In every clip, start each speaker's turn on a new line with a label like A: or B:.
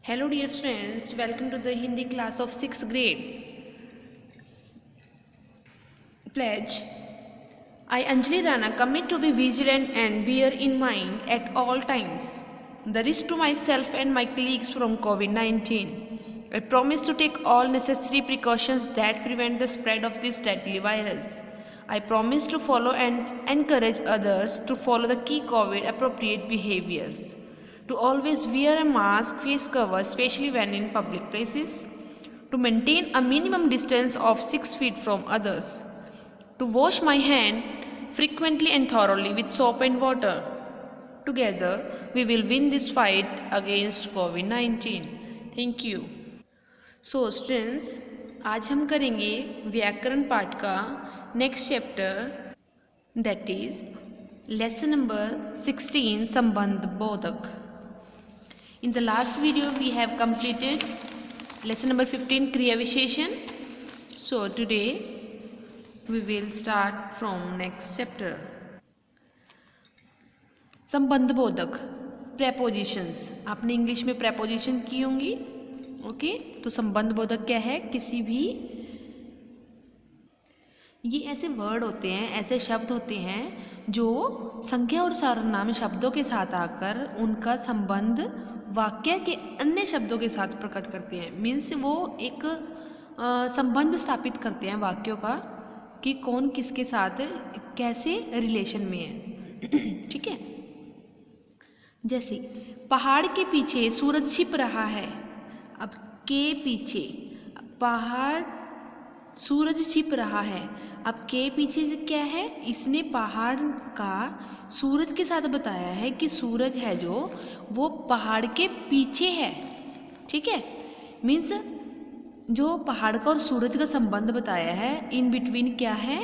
A: Hello dear students, welcome to the Hindi class of 6th grade. Pledge. I Anjali Rana commit to be vigilant and bear in mind at all times the risk to myself and my colleagues from COVID-19. I promise to take all necessary precautions that prevent the spread of this deadly virus. I promise to follow and encourage others to follow the key COVID appropriate behaviors. To always wear a mask, face cover, especially when in public places. To maintain a minimum distance of 6 feet from others. To wash my hand frequently and thoroughly with soap and water. Together, we will win this fight against COVID-19. Thank you. So students, आज हम करेंगे व्याकरण पाठ का next chapter, that is lesson number 16 संबंध बोधक. In the last video we have completed lesson number 15 Kriya Visheshan. So today we will start from next chapter. संबंध बोधक prepositions. आपने इंग्लिश में preposition की होंगी. ओके तो संबंध बोधक क्या है? किसी भी ये ऐसे वर्ड होते हैं, ऐसे शब्द होते हैं जो संज्ञा और सर्वनाम शब्दों के साथ आकर उनका संबंध वाक्य के अन्य शब्दों के साथ प्रकट करते हैं. मीन्स वो एक संबंध स्थापित करते हैं वाक्यों का कि कौन किसके साथ कैसे रिलेशन में है. ठीक है. जैसे पहाड़ के पीछे सूरज छिप रहा है. अब के पीछे पहाड़ सूरज छिप रहा है. अब के पीछे से क्या है? इसने पहाड़ का सूरज के साथ बताया है कि सूरज है जो वो पहाड़ के पीछे है. ठीक है. मीन्स जो पहाड़ का और सूरज का संबंध बताया है, इन बिटवीन क्या है?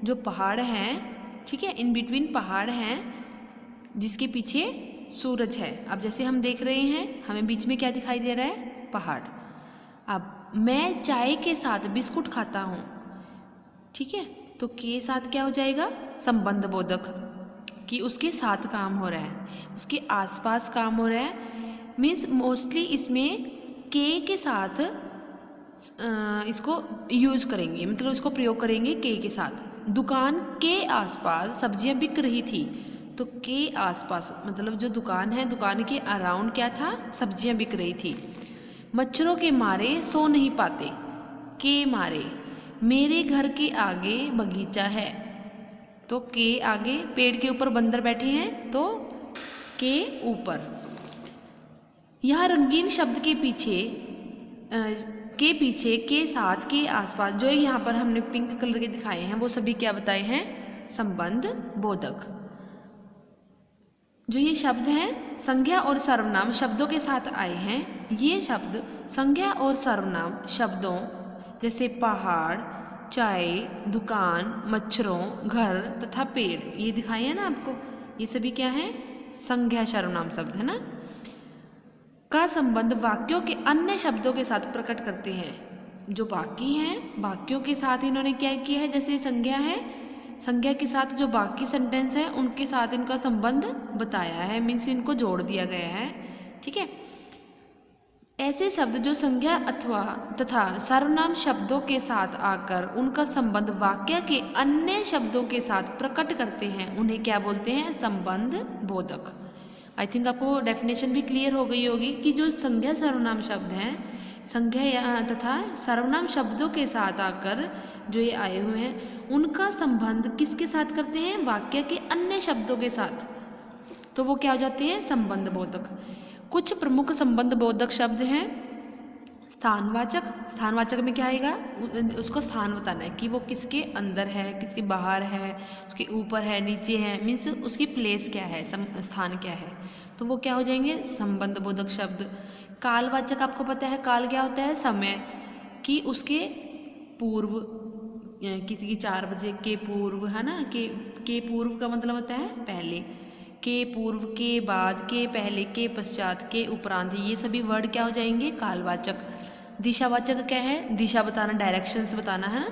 A: जो पहाड़ हैं, ठीक है, इन बिटवीन पहाड़ हैं जिसके पीछे सूरज है. अब जैसे हम देख रहे हैं, हमें बीच में क्या दिखाई दे रहा है? पहाड़. अब मैं चाय के साथ बिस्कुट खाता हूँ. ठीक है. तो के साथ क्या हो जाएगा? संबंध बोधक कि उसके साथ काम हो रहा है, उसके आसपास काम हो रहा है. मीन्स मोस्टली इसमें के साथ इसको यूज करेंगे, मतलब इसको प्रयोग करेंगे के साथ. दुकान के आसपास सब्जियां बिक रही थी. तो के आसपास मतलब जो दुकान है, दुकान के अराउंड क्या था? सब्जियां बिक रही थी. मच्छरों के मारे सो नहीं पाते. के मारे. मेरे घर के आगे बगीचा है. तो के आगे. पेड़ के ऊपर बंदर बैठे हैं तो के ऊपर. यहाँ रंगीन शब्द के पीछे के साथ के आसपास जो यहाँ पर हमने पिंक कलर के दिखाए हैं वो सभी क्या बताए हैं? संबंध बोधक. जो ये शब्द हैं संज्ञा और सर्वनाम शब्दों के साथ आए हैं. ये शब्द संज्ञा और सर्वनाम शब्दों जैसे पहाड़, चाय, दुकान, मच्छरों, घर तथा पेड़ ये दिखाए हैं ना आपको. ये सभी क्या है? संज्ञा सर्वनाम शब्द है ना, का संबंध वाक्यों के अन्य शब्दों के साथ प्रकट करते हैं. जो बाकी हैं वाक्यों के साथ इन्होंने क्या किया है? जैसे संज्ञा है, संज्ञा के साथ जो बाकी सेंटेंस है उनके साथ इनका संबंध बताया है. मीन्स इनको जोड़ दिया गया है. ठीक है. ऐसे शब्द जो संज्ञा अथवा तथा सर्वनाम शब्दों के साथ आकर उनका संबंध वाक्य के अन्य शब्दों के साथ प्रकट करते हैं उन्हें क्या बोलते हैं? संबंध बोधक. आई थिंक आपको डेफिनेशन भी क्लियर हो गई होगी कि जो संज्ञा सर्वनाम शब्द हैं, संज्ञा तथा सर्वनाम शब्दों के साथ आकर जो ये आए हुए हैं उनका संबंध किसके साथ करते हैं? वाक्य के अन्य शब्दों के साथ. तो वो क्या हो जाते हैं? संबंध बोधक. कुछ प्रमुख संबंध बोधक शब्द हैं. स्थानवाचक. स्थानवाचक में क्या आएगा? उसको स्थान बताना है कि वो किसके अंदर है, किसके बाहर है, उसके ऊपर है, नीचे है. मीन्स उसकी प्लेस क्या है, स्थान क्या है. तो वो क्या हो जाएंगे? संबंध बोधक शब्द. कालवाचक आपको पता है काल क्या होता है? समय. कि उसके पूर्व, किसी की 4 बजे के पूर्व है ना. के पूर्व का मतलब होता है पहले. के पूर्व, के बाद, के पहले, के पश्चात, के उपरांत, ये सभी वर्ड क्या हो जाएंगे? कालवाचक. दिशावाचक क्या है? दिशा बताना, डायरेक्शंस बताना है ना,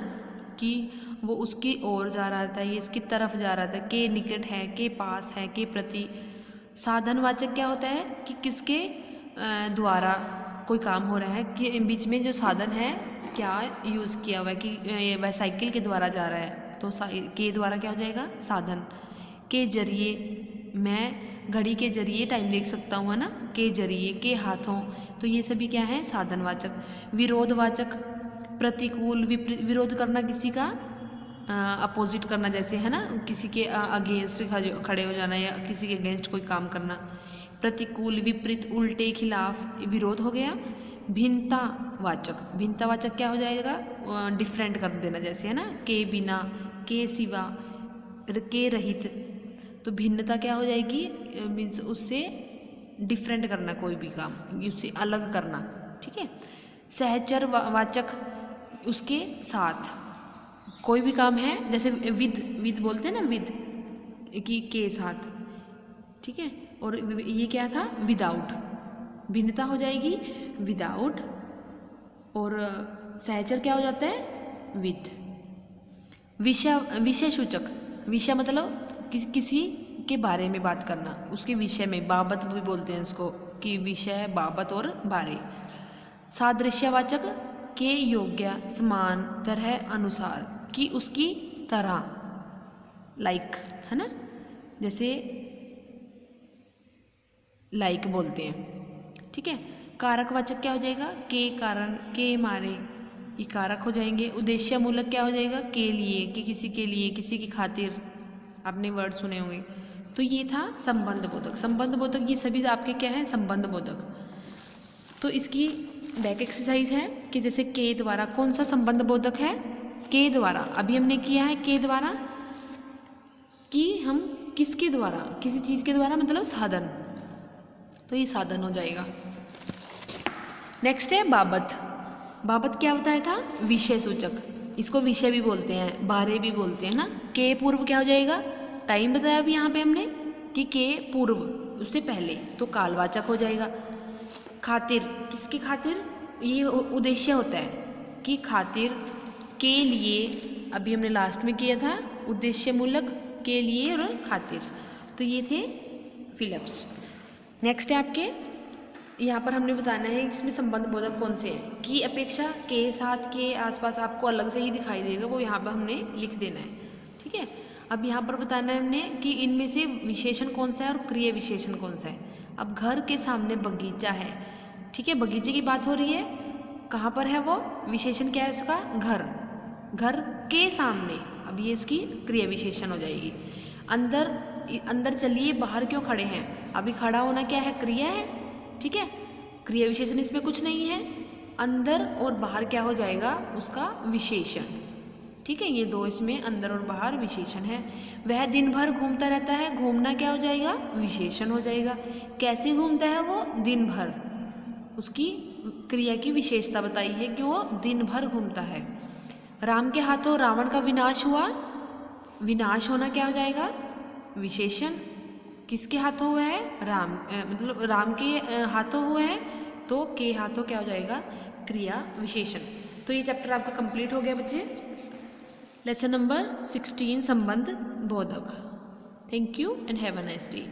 A: कि वो उसकी ओर जा रहा था, ये इसकी तरफ जा रहा था. के निकट है, के पास है, के प्रति. साधनवाचक क्या होता है? कि किसके द्वारा कोई काम हो रहा है कि बीच में जो साधन है क्या यूज़ किया हुआ है कि वह साइकिल के द्वारा जा रहा है, तो के द्वारा क्या हो जाएगा साधन। के जरिए मैं घड़ी के जरिए टाइम देख सकता हूँ, है ना। के जरिए, के हाथों, तो ये सभी क्या है साधनवाचक। विरोधवाचक प्रतिकूल, विरोध करना किसी का, अपोजिट करना, जैसे है ना किसी के अगेंस्ट खड़े हो जाना या किसी के अगेंस्ट कोई काम करना। प्रतिकूल, विपरीत, उल्टे, खिलाफ, विरोध हो गया। भिन्नतावाचक, भिन्नतावाचक क्या हो जाएगा डिफरेंट कर देना, जैसे है ना के बिना, के सिवा, के रहित, तो भिन्नता क्या हो जाएगी मीन्स उससे डिफरेंट करना, कोई भी काम उससे अलग करना, ठीक है। सहचर वाचक उसके साथ, कोई भी काम है जैसे विद बोलते हैं ना, विद की के साथ, ठीक है। और ये क्या था विदाउट, भिन्नता हो जाएगी विदाउट, और सहचर क्या हो जाता है विद। विषय सूचक, विषय मतलब किसी के बारे में बात करना, उसके विषय में, बाबत भी बोलते हैं इसको कि विषय, बाबत और बारे। सादृश्यवाचक के योग्य, समान, तरह, अनुसार, कि उसकी तरह, लाइक, है ना, जैसे लाइक बोलते हैं, ठीक है। कारकवाचक क्या हो जाएगा के कारण, के मारे, ये कारक हो जाएंगे। उद्देश्यमूलक क्या हो जाएगा के लिए, कि किसी के लिए, किसी की खातिर, आपने वर्ड सुने होंगे। तो ये था संबंध बोधक। संबंध बोधक ये सभी आपके क्या है संबंध बोधक। तो इसकी बैक एक्सरसाइज है कि जैसे के द्वारा, कौन सा संबंध बोधक है के द्वारा, अभी हमने किया है के द्वारा, कि हम किसके द्वारा, किसी चीज़ के द्वारा मतलब साधन, तो ये साधन हो जाएगा। नेक्स्ट है बाबत। बाबत क्या बताया था विषय सूचक, इसको विषय भी बोलते हैं, बारे भी बोलते हैं ना। के पूर्व क्या हो जाएगा टाइम बताया अभी यहाँ पे हमने कि के पूर्व, उससे पहले, तो कालवाचक हो जाएगा। खातिर, किसकी खातिर, ये उद्देश्य होता है कि खातिर, के लिए, अभी हमने लास्ट में किया था उद्देश्यमूलक, के लिए और खातिर, तो ये थे फिलिप्स। नेक्स्ट है आपके, यहाँ पर हमने बताना है इसमें संबंध बोधक कौन से हैं, की अपेक्षा के साथ, के आसपास आपको अलग से ही दिखाई देगा, वो यहाँ पर हमने लिख देना है, ठीक है। अब यहाँ पर बताना है हमने कि इनमें से विशेषण कौन सा है और क्रिया विशेषण कौन सा है। अब घर के सामने बगीचा है, ठीक है, बगीचे की बात हो रही है, कहाँ पर है वो, विशेषण क्या है उसका घर, घर के सामने, अब ये उसकी क्रिया विशेषण हो जाएगी। अंदर, अंदर चलिए, बाहर क्यों खड़े हैं, अभी खड़ा होना क्या है क्रिया है, ठीक है, क्रिया विशेषण इसमें कुछ नहीं है। अंदर और बाहर क्या हो जाएगा उसका विशेषण, ठीक है, ये दो इसमें अंदर और बाहर विशेषण है। वह दिन भर घूमता रहता है, घूमना क्या हो जाएगा विशेषण हो जाएगा। कैसे घूमता है वो दिन भर, उसकी क्रिया की विशेषता बताई है कि वो दिन भर घूमता है। राम के हाथों रावण का विनाश हुआ, विनाश होना क्या हो जाएगा विशेषण, किसके हाथों हुआ है राम, मतलब राम के हाथों हुआ है, तो के हाथों क्या हो जाएगा क्रिया विशेषण। तो ये चैप्टर आपका कंप्लीट हो गया बच्चे, लेसन नंबर 16 संबंध बोधक। Thank you and have a nice day.